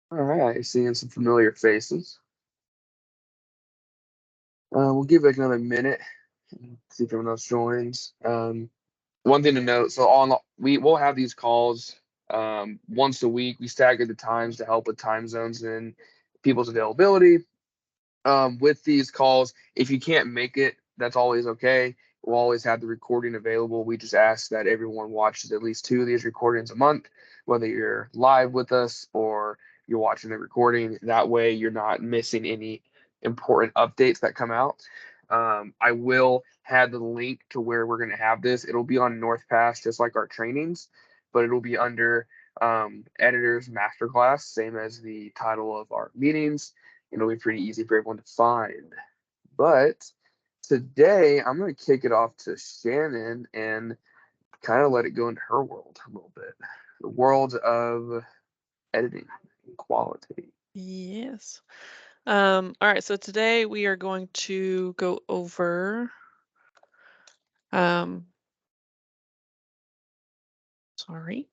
All right, seeing some familiar faces. We'll give it another minute, see if everyone else joins. One thing to note, so we'll have these calls once a week. We stagger the times to help with time zones and people's availability. With these calls, if you can't make it, that's always okay. We'll always have the recording available. We just ask that everyone watches at least 2 of these recordings a month, whether you're live with us or you're watching the recording. That way, you're not missing any important updates that come out. I will have the link to where we're going to have this. It'll be on NorthPass, just like our trainings, but it'll be under Editor's Masterclass, same as the title of our meetings. It'll be pretty easy for everyone to find. But today, I'm going to kick it off to Shannon and kind of let it go into her world a little bit. The world of editing and quality. Yes. All right, so today we are going to go over, sorry.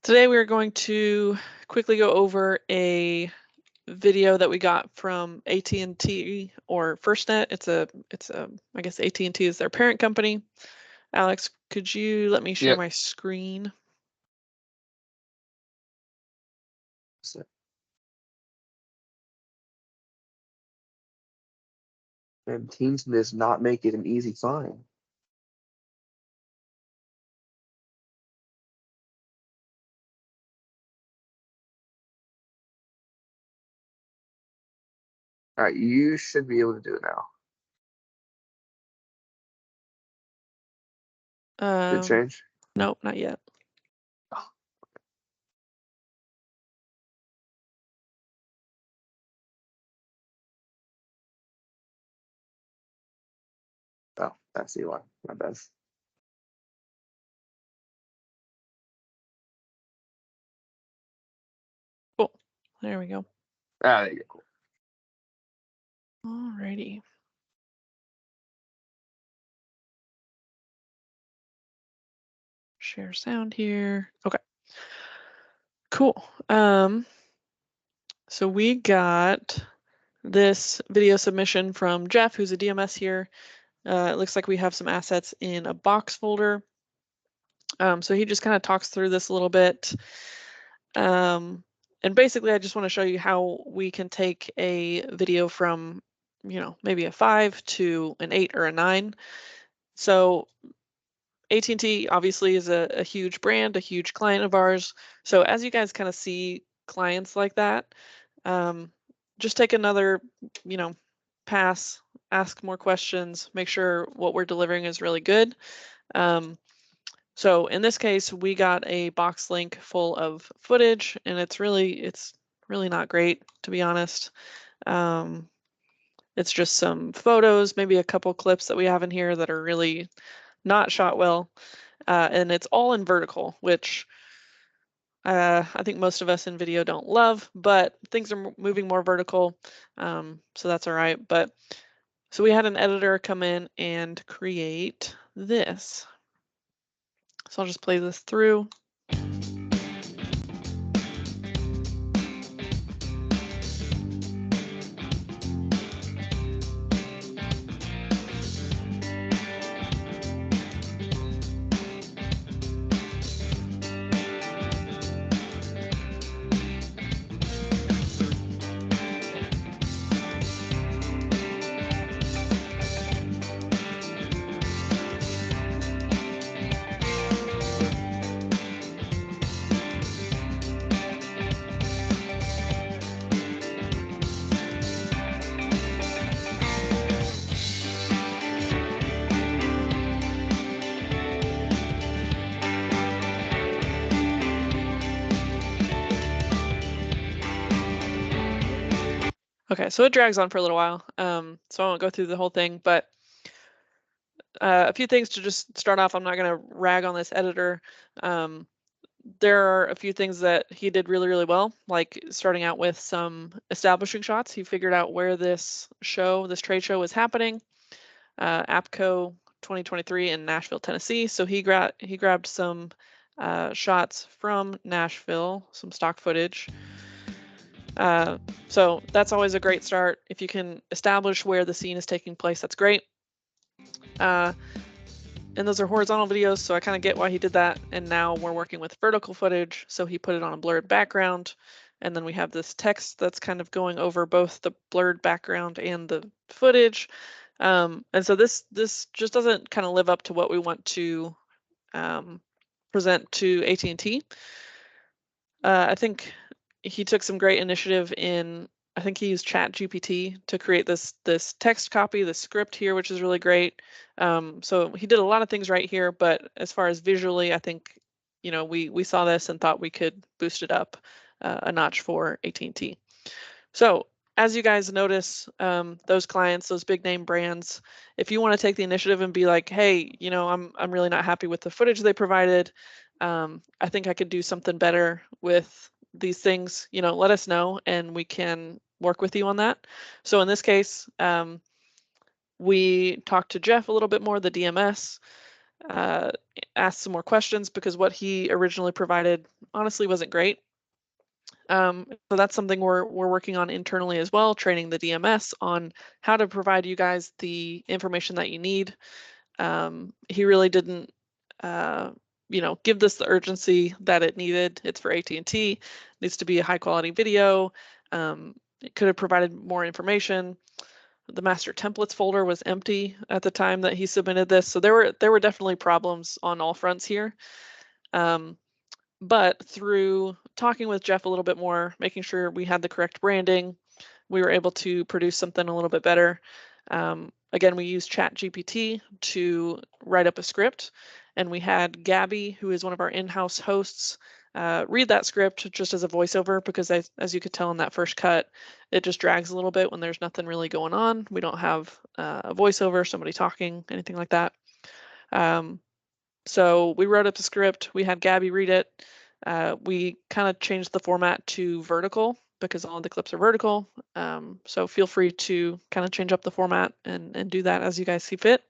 Today we are going to quickly go over a video that we got from AT&T or FirstNet. I guess AT&T is their parent company. Alex, could you let me share Yep. my screen? And Teams does not make it an easy find. All right, you should be able to do it now. Did it change? Nope, not yet. Oh, that's the one. My bad. Cool. There we go. Ah, there you go. Cool. Alrighty. Share sound here. Okay. Cool. So we got this video submission from Jeff, who's a DMS here. It looks like we have some assets in a box folder. So he just kind of talks through this a little bit. And basically, I just want to show you how we can take a video from, maybe a 5 to an 8 or a 9. So AT&T obviously is a huge brand, a huge client of ours. So as you guys kind of see clients like that, just take another, pass, ask more questions, make sure what we're delivering is really good. So in this case, we got a box link full of footage, and it's really not great, to be honest. It's just some photos, maybe a couple clips that we have in here that are really not shot well. And it's all in vertical, which I think most of us in video don't love, but things are moving more vertical, so that's all right. But so we had an editor come in and create this. So I'll just play this through. Okay, so it drags on for a little while, so I won't go through the whole thing, but a few things to just start off. I'm not going to rag on this editor. There are a few things that he did really, really well, like starting out with some establishing shots. He figured out where this trade show was happening, APCO 2023 in Nashville, Tennessee. So he grabbed some shots from Nashville, some stock footage. So that's always a great start. If you can establish where the scene is taking place, that's great. And those are horizontal videos, so I kind of get why he did that. And now we're working with vertical footage, so he put it on a blurred background. And then we have this text that's kind of going over both the blurred background and the footage. And so this just doesn't kind of live up to what we want to present to AT&T. I think he took some great initiative in, I think he used ChatGPT to create this text copy, the script here, which is really great. So he did a lot of things right here, but as far as visually, I think, you know, we saw this and thought we could boost it up a notch for AT&T. So as you guys notice, those clients, those big name brands, if you want to take the initiative and be like, hey, you know, I'm really not happy with the footage they provided. I think I could do something better with these things, you know, let us know and we can work with you on that. So in this case, we talked to Jeff a little bit more, the DMS, asked some more questions because what he originally provided honestly wasn't great. So that's something we're working on internally as well, training the DMS on how to provide you guys the information that you need. He really didn't, you know, give this the urgency that it needed. It's for AT&T. It needs to be a high quality video. It could have provided more information. The master templates folder was empty at the time that he submitted this, so there were definitely problems on all fronts here. But through talking with Jeff a little bit more, making sure we had the correct branding, we were able to produce something a little bit better. Again, we used ChatGPT to write up a script, and we had Gabby, who is one of our in-house hosts, read that script just as a voiceover, because as you could tell in that first cut, it just drags a little bit when there's nothing really going on. We don't have a voiceover, somebody talking, anything like that. So we wrote up the script, we had Gabby read it. We kind of changed the format to vertical because all of the clips are vertical. So feel free to kind of change up the format and do that as you guys see fit.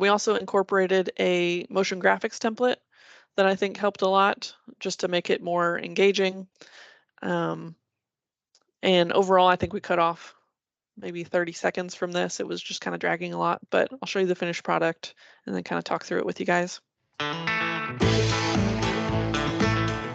We also incorporated a motion graphics template that I think helped a lot just to make it more engaging. And overall, I think we cut off maybe 30 seconds from this. It was just kind of dragging a lot, but I'll show you the finished product and then kind of talk through it with you guys.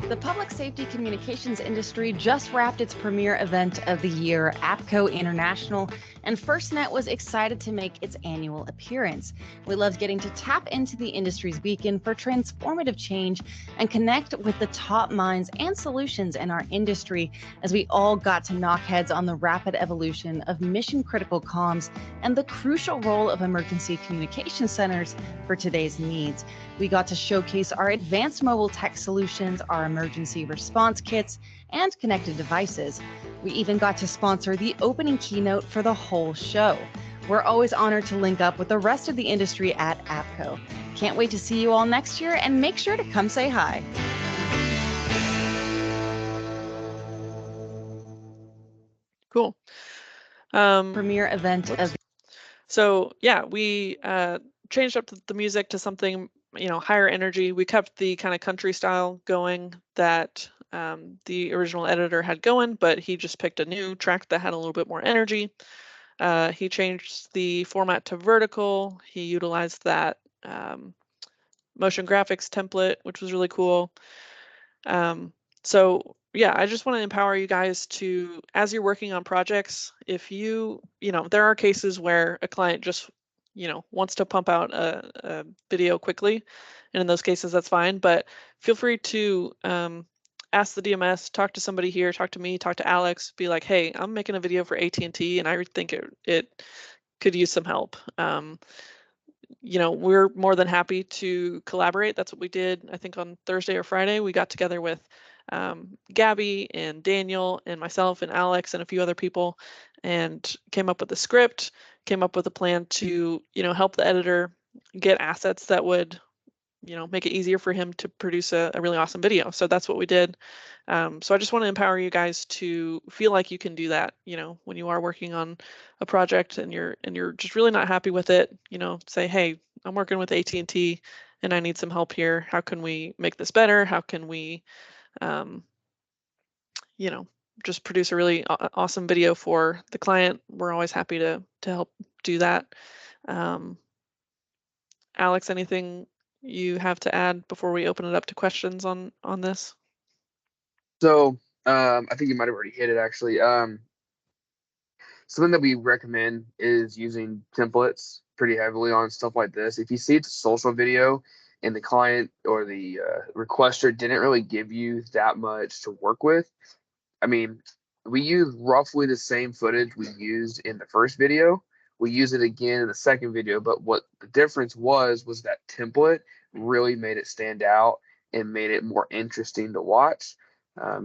The public safety communications industry just wrapped its premier event of the year, APCO International, and FirstNet was excited to make its annual appearance. We loved getting to tap into the industry's beacon for transformative change and connect with the top minds and solutions in our industry as we all got to knock heads on the rapid evolution of mission-critical comms and the crucial role of emergency communication centers for today's needs. We got to showcase our advanced mobile tech solutions, our emergency response kits, and connected devices. We even got to sponsor the opening keynote for the whole show. We're always honored to link up with the rest of the industry at APCO. Can't wait to see you all next year, and make sure to come say hi. Cool. Premier event of. So yeah, we changed up the music to something, you know, higher energy. We kept the kind of country style going that the original editor had going, but he just picked a new track that had a little bit more energy. He changed the format to vertical. He utilized that motion graphics template, which was really cool. So yeah, I just want to empower you guys to, as you're working on projects, if you know, there are cases where a client just, you know, wants to pump out a video quickly. And in those cases, that's fine. But feel free to ask the DMS, talk to somebody here, talk to me, talk to Alex, be like, hey, I'm making a video for AT&T and I think it could use some help. You know, we're more than happy to collaborate. That's what we did, I think, on Thursday or Friday. We got together with Gabby and Daniel and myself and Alex and a few other people and came up with a script, came up with a plan to, you know, help the editor get assets that would, you know, make it easier for him to produce a really awesome video. So that's what we did. So I just want to empower you guys to feel like you can do that, you know, when you are working on a project and you're just really not happy with it, you know, say, hey, I'm working with AT&T and I need some help here. How can we make this better? How can we, you know, just produce a really awesome video for the client, we're always happy to help do that. Alex, anything you have to add before we open it up to questions on this? So I think you might have already hit it actually. Something that we recommend is using templates pretty heavily on stuff like this. If you see it's a social video and the client or the requester didn't really give you that much to work with, I mean, we use roughly the same footage we used in the first video. We use it again in the second video, but what the difference was that template really made it stand out and made it more interesting to watch.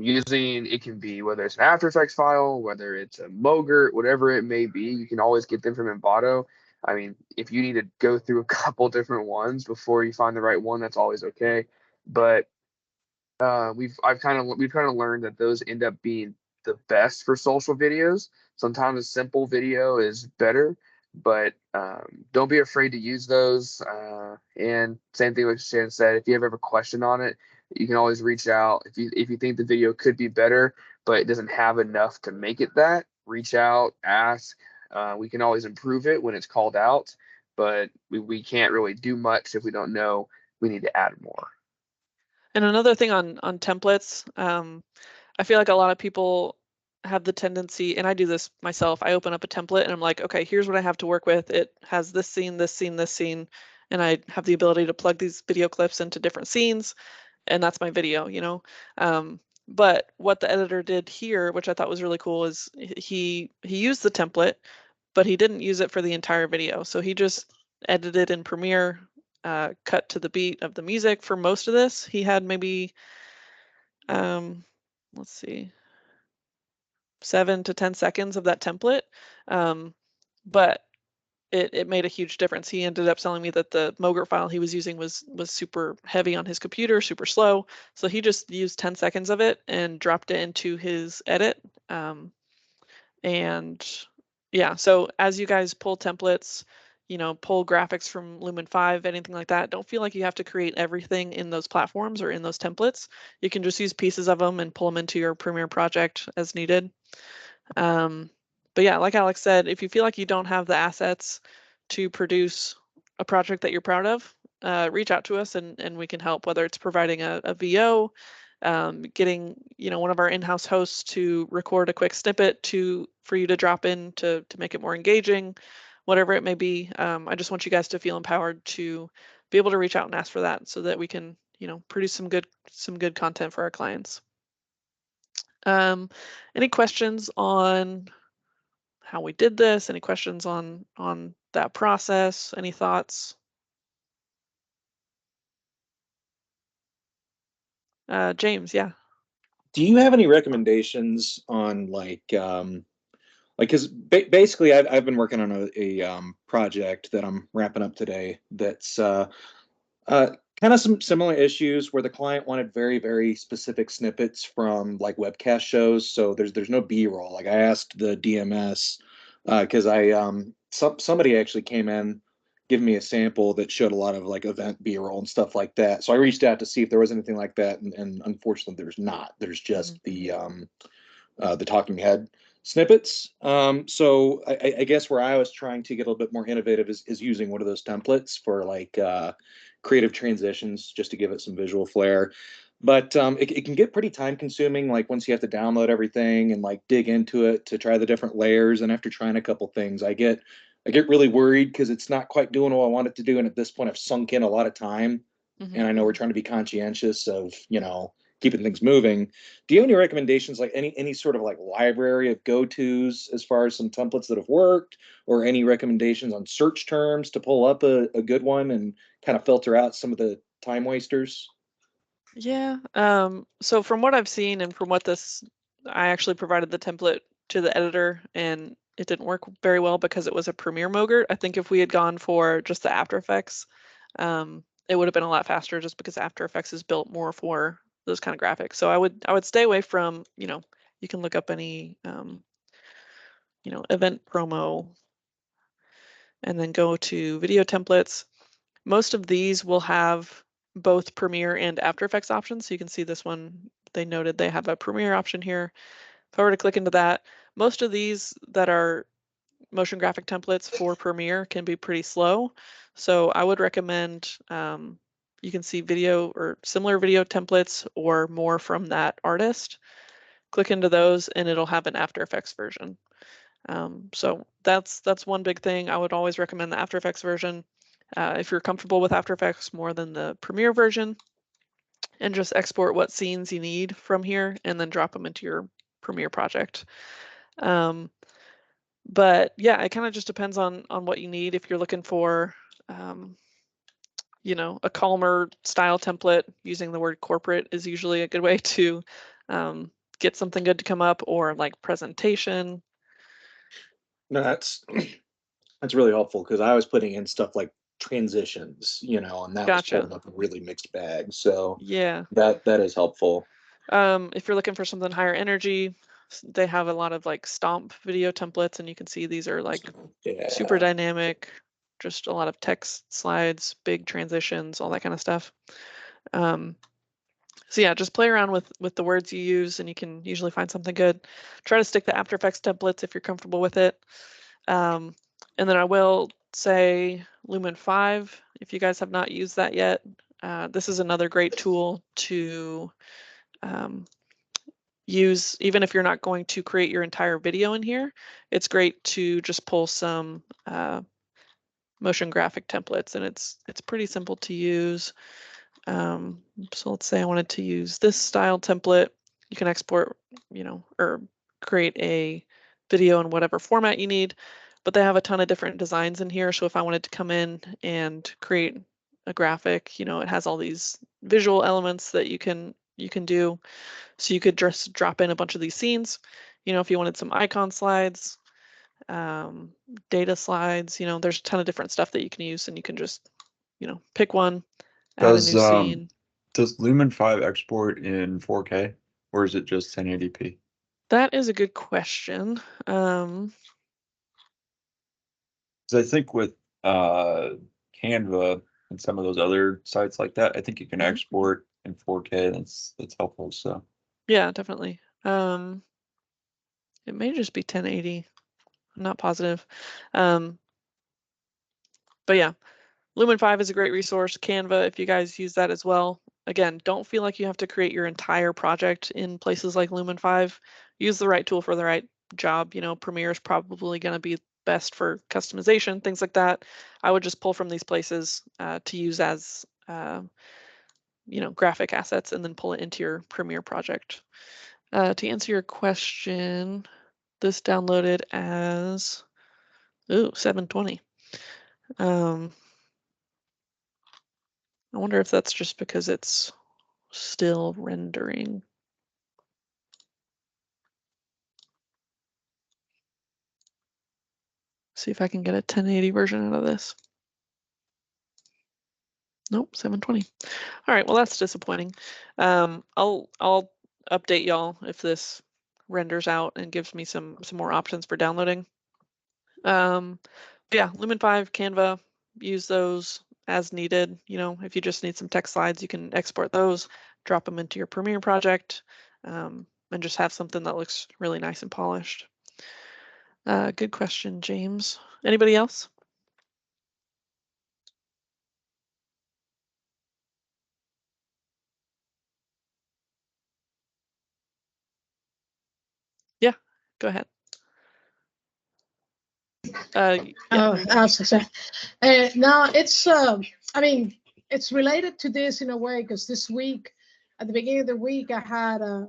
Using it can be whether it's an After Effects file, whether it's a Mogert, whatever it may be, you can always get them from Envato. I mean, if you need to go through a couple different ones before you find the right one, that's always okay. But we've kind of learned that those end up being the best for social videos. Sometimes a simple video is better, but don't be afraid to use those. And same thing like Shannon said, if you ever have a question on it, you can always reach out. If you think the video could be better, but it doesn't have enough to make it that, reach out, ask. We can always improve it when it's called out, but we can't really do much if we don't know we need to add more. And another thing on templates, I feel like a lot of people have the tendency, and I do this myself, I open up a template and I'm like, okay, here's what I have to work with. It has this scene, this scene, this scene, and I have the ability to plug these video clips into different scenes, and that's my video, you know. But what the editor did here, which I thought was really cool, is he used the template, but he didn't use it for the entire video. So he just edited in Premiere, cut to the beat of the music for most of this. He had maybe, let's see, 7 to 10 seconds of that template. But it made a huge difference. He ended up telling me that the Mogert file he was using was super heavy on his computer, super slow. So he just used 10 seconds of it and dropped it into his edit. And yeah, so as you guys pull templates, you know, pull graphics from Lumen 5, anything like that, don't feel like you have to create everything in those platforms or in those templates. You can just use pieces of them and pull them into your Premiere project as needed. But yeah, like Alex said, if you feel like you don't have the assets to produce a project that you're proud of, reach out to us and we can help, whether it's providing a VO, getting, you know, one of our in-house hosts to record a quick snippet for you to drop in to make it more engaging, whatever it may be. I just want you guys to feel empowered to be able to reach out and ask for that so that we can, you know, produce some good content for our clients. Any questions on how we did this? Any questions on that process? Any thoughts? James, yeah. Do you have any recommendations on because basically I've been working on a project that I'm wrapping up today that's kind of some similar issues where the client wanted very, very specific snippets from like webcast shows. So there's no B-roll. Like I asked the DMS because somebody actually came in giving me a sample that showed a lot of like event B-roll and stuff like that. So I reached out to see if there was anything like that, and unfortunately there's not. There's just the talking head snippets. So I guess where I was trying to get a little bit more innovative is using one of those templates for like creative transitions, just to give it some visual flair. But it can get pretty time consuming, like once you have to download everything and like dig into it to try the different layers. And after trying a couple things, I get really worried because it's not quite doing what I want it to do. And at this point, I've sunk in a lot of time. And I know we're trying to be conscientious of, you know, keeping things moving. Do you have any recommendations, like any sort of like library of go-tos as far as some templates that have worked, or any recommendations on search terms to pull up a good one and kind of filter out some of the time wasters? Yeah. So from what I've seen and from what I actually provided the template to the editor and it didn't work very well because it was a Premiere Mogert. I think if we had gone for just the After Effects, it would have been a lot faster just because After Effects is built more for those kind of graphics. So I would stay away from, you know, you can look up any, you know, event promo and then go to video templates. Most of these will have both Premiere and After Effects options. So you can see this one, they noted they have a Premiere option here. if I were to click into that, most of these that are motion graphic templates for Premiere can be pretty slow. So I would recommend you can see video or similar video templates or more from that artist. Click into those and it'll have an After Effects version. So that's one big thing. I would always recommend the After Effects version if you're comfortable with After Effects more than the Premiere version, and just export what scenes you need from here and then drop them into your Premiere project. But yeah, it kind of just depends on what you need. If you're looking for, you know, a calmer style template, using the word corporate is usually a good way to get something good to come up, or like presentation. No, that's really helpful, because I was putting in stuff like transitions, you know, and that was Gotcha. pulling up a really mixed bag. So Yeah. that is helpful. If you're looking for something higher energy, they have a lot of like stomp video templates, and you can see these are like super Yeah. dynamic, just a lot of text slides, big transitions, all that kind of stuff. So yeah, just play around with the words you use, and you can usually find something good. Try to stick to After Effects templates if you're comfortable with it. And then I will say Lumen 5, if you guys have not used that yet, this is another great tool to use, even if you're not going to create your entire video in here. It's great to just pull some motion graphic templates, and it's pretty simple to use. So let's say I wanted to use this style template. You can export, you know, or create a video in whatever format you need, but they have a ton of different designs in here. So if I wanted to come in and create a graphic, you know, it has all these visual elements that you can do. So you could just drop in a bunch of these scenes. You know, if you wanted some icon slides, data slides, you know, there's a ton of different stuff that you can use, and you can just, you know, pick one, add a new scene. Does Lumen 5 export in 4K, or is it just 1080p? That is a good question. Because I think with Canva and some of those other sites like that, I think you can export in 4K. That's helpful. So yeah, definitely. It may just be 1080. I'm not positive. But yeah, Lumen 5 is a great resource. Canva, if you guys use that as well. Again, don't feel like you have to create your entire project in places like Lumen 5. Use the right tool for the right job. You know, Premiere is probably going to be best for customization, things like that. I would just pull from these places to use as, you know, graphic assets, and then pull it into your Premiere project. To answer your question, this downloaded as 720. I wonder if that's just because it's still rendering. See if I can get a 1080 version out of this. Nope, 720. All right, well that's disappointing. I'll update y'all if this renders out and gives me some more options for downloading. Yeah, Lumen 5, Canva, use those as needed. You know, if you just need some text slides, you can export those, drop them into your Premiere project, and just have something that looks really nice and polished. Good question, James. Anybody else? Yeah, go ahead. Yeah. So, no, it's I mean, it's related to this in a way, because this week, at the beginning of the week, I had a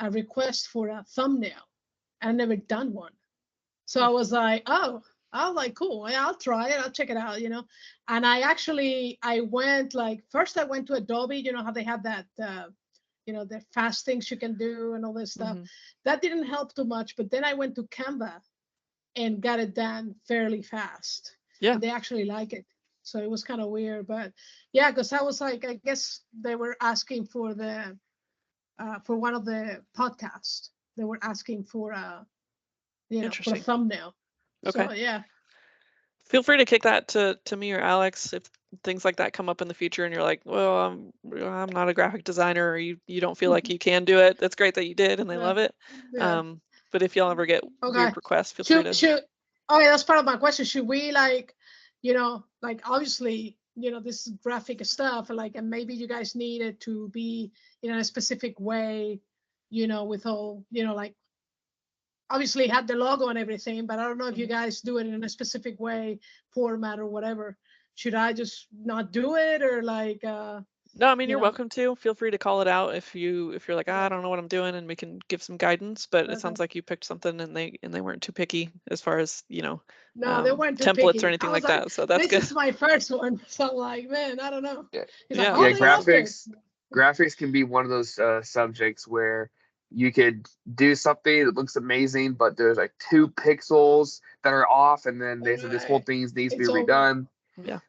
request for a thumbnail. I've never done one, so I was like, oh, I was like, cool, yeah, I'll try it, I'll check it out, you know. And I went, like, first I went to Adobe, you know how they have that you know, the fast things you can do and all this stuff. That didn't help too much, but then I went to Canva and got it done fairly fast. Yeah. And they actually like it. So it was kind of weird, but yeah, because I was like, I guess they were asking for the for one of the podcasts. They were asking for you know, for a thumbnail. Okay. So yeah. Feel free to kick that to me or Alex if things like that come up in the future and you're like, well, I'm not a graphic designer, or you don't feel like you can do it. That's great that you did and they Yeah. love it. Yeah. But if y'all ever get Okay. weird requests, feel free to. Okay, that's part of my question. Should we like, like obviously, this graphic stuff, and maybe you guys need it to be in a specific way, with all, like obviously had the logo and everything, but I don't know if you guys do it in a specific way, format or whatever. Should I just not do it, or like No, I mean, you're welcome to. Feel free to call it out if you're like, I don't know what I'm doing, and we can give some guidance. But it sounds like you picked something and they weren't too picky as far as, no, they weren't too templates picky or anything like that. So that's this good. is my first one. So I'm like, man, I don't know. Yeah. He's Yeah. like, Graphics can be one of those subjects where you could do something that looks amazing, but there's like 2 pixels that are off, and then they said this whole thing needs to be redone. Yeah.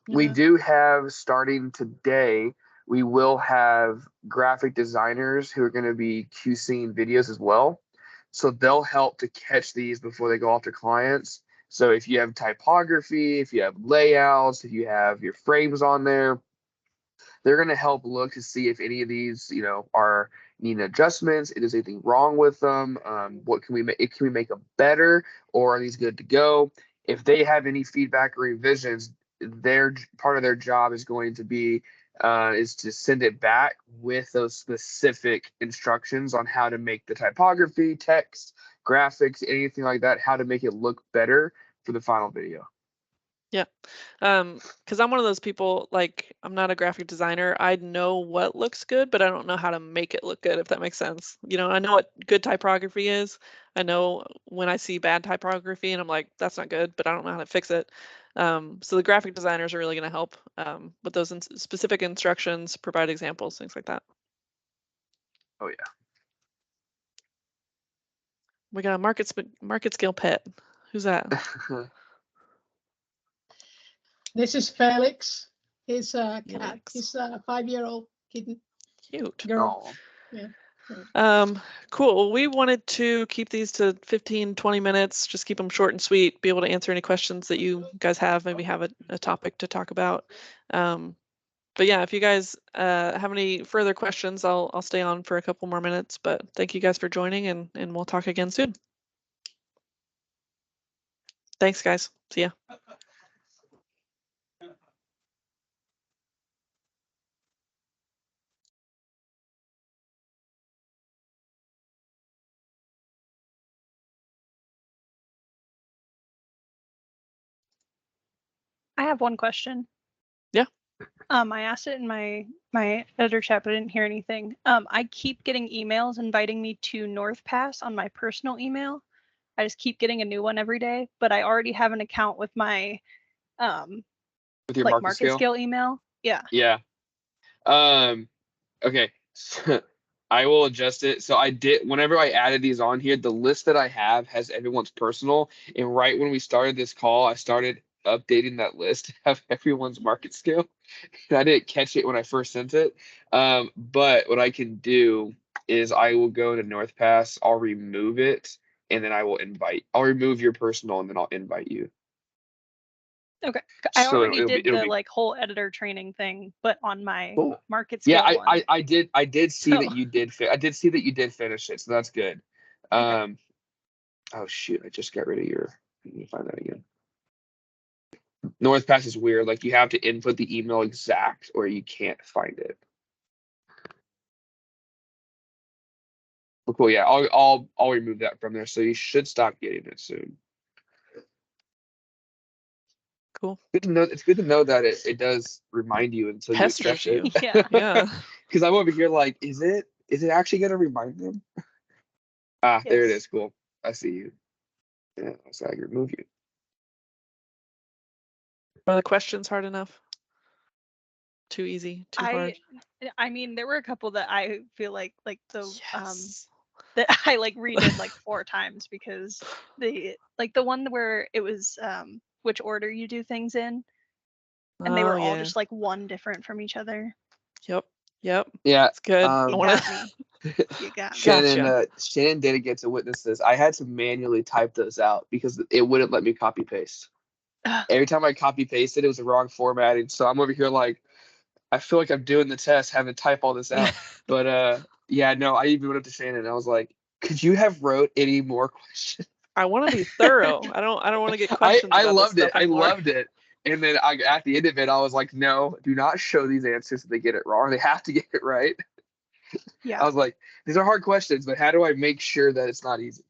We do have, starting today, we will have graphic designers who are going to be QCing videos as well. So they'll help to catch these before they go off to clients. So if you have typography, if you have layouts, if you have your frames on there, they're going to help look to see if any of these, are needing adjustments. Is anything wrong with them? What can we make? Can we make them better, or are these good to go? If they have any feedback or revisions, their part of their job is going to be is to send it back with those specific instructions on how to make the typography, text, graphics, anything like that, how to make it look better for the final video. Yeah. Because I'm one of those people, like, I'm not a graphic designer. I know what looks good, but I don't know how to make it look good, if that makes sense. I know what good typography is. I know when I see bad typography and I'm like, that's not good, but I don't know how to fix it. So the graphic designers are really going to help with those specific instructions, provide examples, things like that. Oh, yeah. We got a MarketScale pet. Who's that? This is Felix. He's a cat. Felix. He's a 5-year-old kitten. Cute. Girl. Oh. Yeah. Cool. We wanted to keep these to 15, 20 minutes, just keep them short and sweet, be able to answer any questions that you guys have, maybe have a topic to talk about. But yeah, if you guys have any further questions, I'll stay on for a couple more minutes, but thank you guys for joining, and we'll talk again soon. Thanks, guys. See ya. I have one question. Yeah. I asked it in my editor chat, but I didn't hear anything. I keep getting emails inviting me to NorthPass on my personal email. I just keep getting a new one every day, but I already have an account with my with your like MarketScale email. Yeah. Yeah. Okay. So I will adjust it. So I did, whenever I added these on here, the list that I have has everyone's personal. And right when we started this call, I started updating that list to have everyone's MarketScale. And I didn't catch it when I first sent it. But what I can do is I will go to NorthPass, I'll remove it, and then I'll remove your personal, and then I'll invite you. Okay. I So already did it'll the be like whole editor training thing, but on my cool. MarketScale Yeah, one. I did see that you did I did see that you did finish it, so that's good. Okay. Oh shoot, I just got rid of your, let me find that again. NorthPass is weird, like you have to input the email exact or you can't find it. But cool, yeah, I'll remove that from there, so you should stop getting it soon. Cool. Good to know. It's good to know that it does remind you until you Pesters accept you. it. Yeah. Yeah. Because I'm over here like, is it actually gonna remind them? Ah, there it Yes. is. Cool. I see you. Yeah, so I can remove you. Are the questions hard enough? Too easy? Too hard? I mean, there were a couple that I feel like the Yes. that I like redid like 4 times because the one where it was which order you do things in, and they were all just like one different from each other. Yep. Yeah. It's good. You got me. You got me. Shannon did get to witness this. I had to manually type those out because it wouldn't let me copy paste. Every time I copy pasted, it was the wrong formatting. So I'm over here like, I feel like I'm doing the test, having to type all this out. But yeah, no, I even went up to Shannon and I was like, could you have wrote any more questions? I want to be thorough. I don't want to get I, questions I about this loved it. stuff I anymore. loved it. And then at the end of it, I was like, no, do not show these answers if they get it wrong. They have to get it right. Yeah. I was like, these are hard questions, but how do I make sure that it's not easy?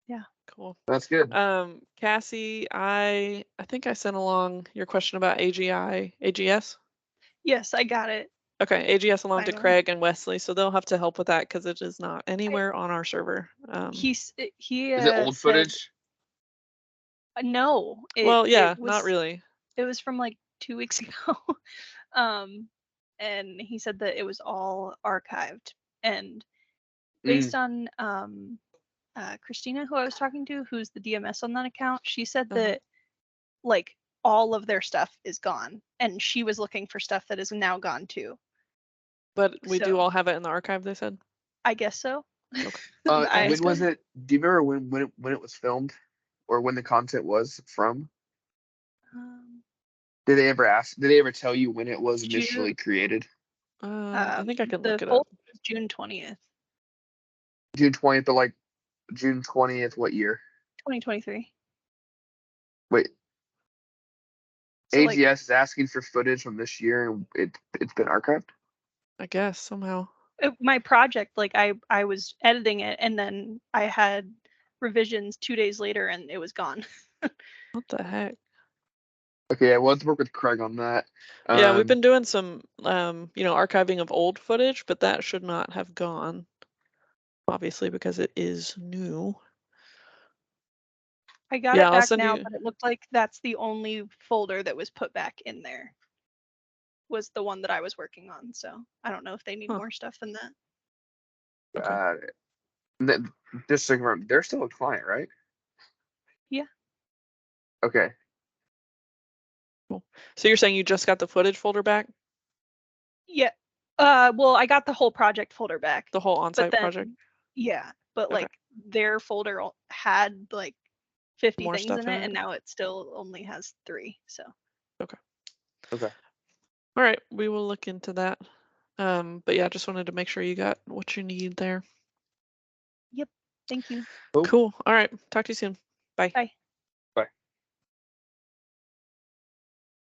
Yeah. Cool. That's good. Cassie, I think I sent along your question about AGS. Yes, I got it. Okay, AGS along to Finally. Craig and Wesley, so they'll have to help with that because it is not anywhere on our server. He Is it old said, footage? no. Well, yeah, it was, not really. It was from like 2 weeks ago. And he said that it was all archived. And based on Christina, who I was talking to, who's the DMS on that account, she said that like all of their stuff is gone, and she was looking for stuff that is now gone too. But we do So- all have it in the archive, they said. I guess so. Okay. When was it? Do you remember when it was filmed, or when the content was from? Did they ever ask? Did they ever tell you when it was initially created? I think I can the look it folder up. was June 20th, June 20th, but like June 20th, what year? 2023. Wait, So, AGS like, is asking for footage from this year, and it's been archived. I guess somehow. my project, like I was editing it, and then I had revisions 2 days later, and it was gone. What the heck? Okay, yeah, we'll have to work with Craig on that. Yeah, we've been doing some, archiving of old footage, but that should not have gone, obviously, because it is new. I got Yeah, it I'll back send now, you. but it looked like that's the only folder that was put back in there. Was the one that I was working on, so I don't know if they need more stuff than that. Got it. Just to confirm, they're still a client, right? Yeah. Okay. Cool. So you're saying you just got the footage folder back? Yeah. Well, I got the whole project folder back. The whole on-site project? Yeah, but Okay. like their folder had like 50 More things stuff in it, and now it still only has 3. So. Okay. Okay. All right, we will look into that. But yeah, just wanted to make sure you got what you need there. Yep. Thank you. Cool. All right. Talk to you soon. Bye. Bye.